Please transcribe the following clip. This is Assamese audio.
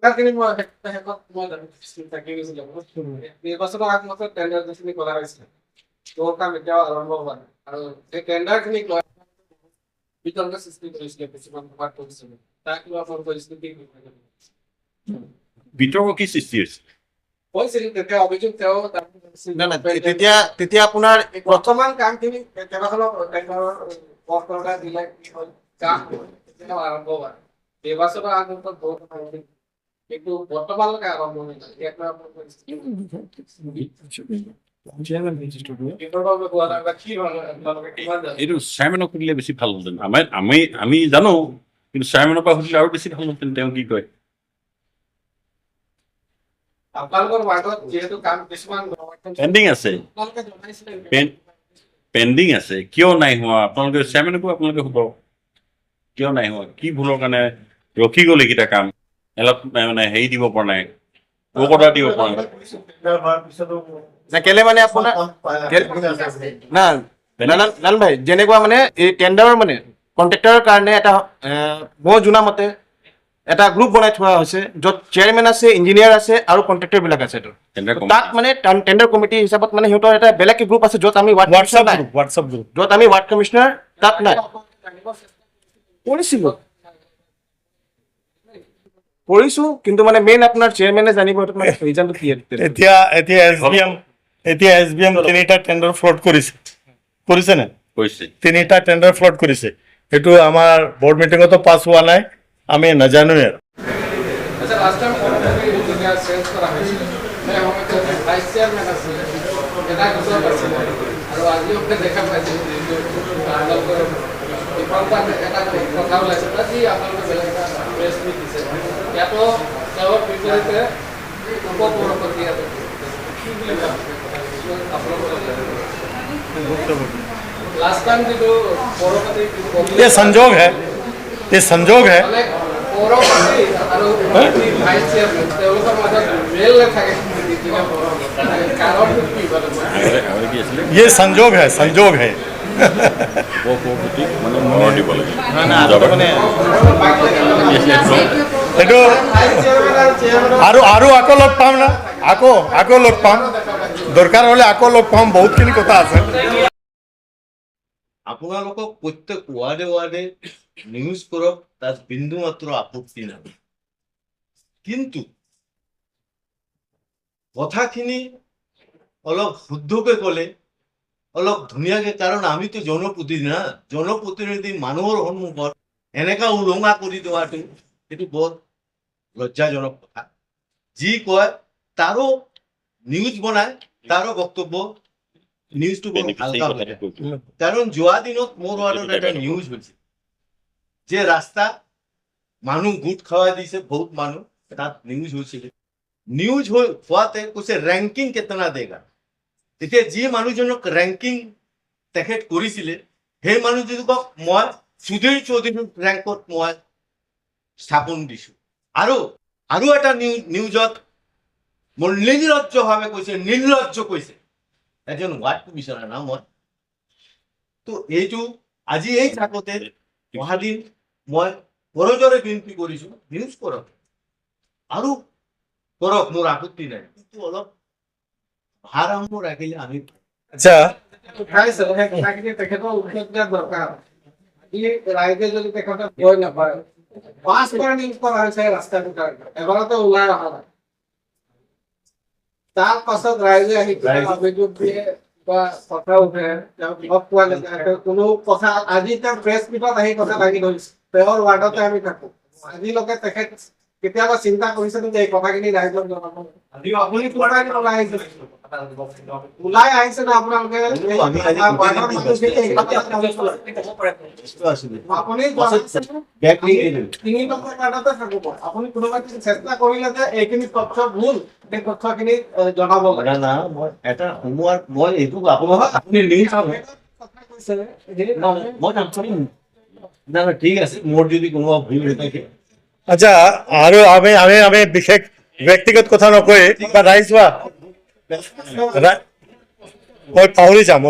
কথাখিনি মই শেষত মই থাকি গৈছিলোঁ নিৰ্বাচনৰ আগমতে টেণ্ডাৰ যিখিনি কৰা হৈছিলে তোৰ কাম এতিয়াও আৰম্ভ হোৱা নাই আৰু সেই টেণ্ডাৰখিনিক লৈ বিতৰ্ক সৃষ্টি কৰিছিলে কিছুমান সভাত কৰিছিলে তাক কিবা ফোন কৰিছিলোঁ কি বিতৰ্ক কি সৃষ্টি হৈছে কৈছিল তেতিয়া অভিযোগ তেওঁ তেতিয়া আপোনাৰ বৰ্তমান কামখিনি কেইবাখনো টেণ্ডাৰৰ পথ দিলে কি হ'ল কাম এতিয়াও আৰম্ভ হোৱা নাই নিৰ্বাচনৰ আগমতত বহুত কিন্তু বৰ্তমানলৈকে আৰম্ভ হৈ যায় এইটো চেয়াৰমেনক সুধিলে বেছি ভাল হ'লহেঁতেন আমি জানো কিন্তু চেয়াৰমেনৰ পৰা সুধিলে আৰু বেছি ভাল হ'লহেঁতেন তেওঁ কি কয় আপোনালোকৰ ৱাৰ্ডত যিহেতু কাম কিছুমান পেণ্ডিং আছে কিয় নাই হোৱা আপোনালোকে চেয়াৰমেনকো আপোনালোকে সোধক কিয় নাই হোৱা কি ভুলৰ কাৰণে ৰখি গ'ল এইকেইটা কাম অলপ মানে হেৰি দিব পৰা নাই অৰ্ডাৰ দিব পৰা নাই কেলে মানে আপোনাৰ লাল ভাই যেনেকুৱা মানে এই টেণ্ডাৰৰ মানে কণ্ট্ৰেক্টৰৰ কাৰণে এটা মই জনা মতে এটা গ্ৰুপ বনাই থোৱা হৈছে য'ত চেয়াৰমেন আছে ইঞ্জিনিয়াৰ আছে আৰু কণ্ট্ৰেক্টৰ বিলাক আছে তাত মানে টেণ্ডাৰ কমিটি হিচাপত মানে সিহঁতৰ এটা বেলেগ গ্ৰুপ আছে য'ত আমি হোৱাটছআপ গ্ৰুপ য'ত আমি ৱাৰ্ড কমিশনাৰ তাত নাই কৰিছো কিন্তু মানে মেইন আপোনাৰ চেয়াৰমেনে জানিব মানে ৰিজনটো কি এতিয়া SBM তিনিটা টেণ্ডাৰ ফ্লড কৰিছে নে তিনিটা টেণ্ডাৰ ফ্লড কৰিছে এইটো আমাৰ বৰ্ড মিটিঙতো পাছ হোৱা নাই আমি নাজানো আৰু ये संजोग है ये संजोग है এইটো আৰু আকৌ লগ পাম না আকৌ লগ পাম দৰকাৰ হ'লে আকৌ লগ পাম বহুতখিনি কথা আছে আপোনালোকক প্ৰত্যেক ৱাৰ্ডে নিউজ কৰক তাত বিন্দু মাত্ৰ আপত্তি নাই কিন্তু কথাখিনি অলপ শুদ্ধকৈ ক'লে অলপ ধুনীয়াকৈ কাৰণ আমিতো জনপ্ৰতিনিধি মানুহৰ সন্মুখত এনেকা উলংঘা কৰি দিয়াটো এইটো বৰ লজ্জাজনক কথা যি কয় তাৰো নিউজ বনায় তাৰো বক্তব্য নিউজটো বৰ হালকা হৈ যায় কাৰণ যোৱা দিনত মোৰ ৱাৰ্ডত এটা নিউজ হৈছে যে ৰাস্তা মানুহ গোট খাৱাই দিছে বহুত মানুহ তাত নিউজ হৈছিলে নিউজ হোৱাতে কৈছে ৰেংকিং কেতনা দেগা তেতিয়া যি মানুহজনক ৰেংকিং তেখেত কৰিছিলে সেই মানুহজনক মই সুধীৰ চৌধুৰীৰ ৰেংকত মই স্থাপন দিছোঁ আৰু এটা নিউজত মোৰ নিৰ্লজ্জ কৈছে এজন ৱাৰ্ড কমিশনাৰ না মই তো এইটো আজি এই থাকোঁতে অহাদিন মই বৰজোৰে বিনতি কৰিছোঁ নিউজ কৰক আৰু কৰক মোৰ আপত্তি নাই কিন্তু অলপ ভাৰসাম্য ৰাখিলে আমি আচ্ছা তেখেতৰ উল্লেখ দিয়াৰ দৰকাৰ ৰাইজে যদি তেখেতক গৈ নাপায় 5 বাৰ নিউজ কৰা হৈছে ৰাস্তাটোৰ কাৰণে এবাৰতে ওলাই অহা নাই তাৰ পাছত ৰাইজে আহি অভিযোগ দিয়ে বা কথা উঠে লগ পোৱা নাযায় কোনো কথা আজি তেওঁ প্ৰেছ মিটত আহি কথা দাঙি ধৰিছে তেওঁৰ ৱাৰ্ডতে আমি থাকোঁ আজিলৈকে তেখেত কেতিয়াবা চিন্তা কৰিছেনে যে এই কথাখিনি ৰাইজক জনাব আপুনি ওলাই আহিছে না আপোনালোকে আপুনি কোনোবা চেষ্টা কৰিলে যে এইখিনি তথ্য ভুল সেই তথ্যখিনি জনাব লাগে না মই এটা হোমৱৰ্ক মই এইটো আপোনাক আপুনি লিংক মই না ঠিক আছে মোৰ যদি কোনোবা ভুল হৈ থাকে আচ্ছা আৰু আমি বিশেষ ব্যক্তিগত কথা নকয় বা ৰাইজ মই পাহৰি যাম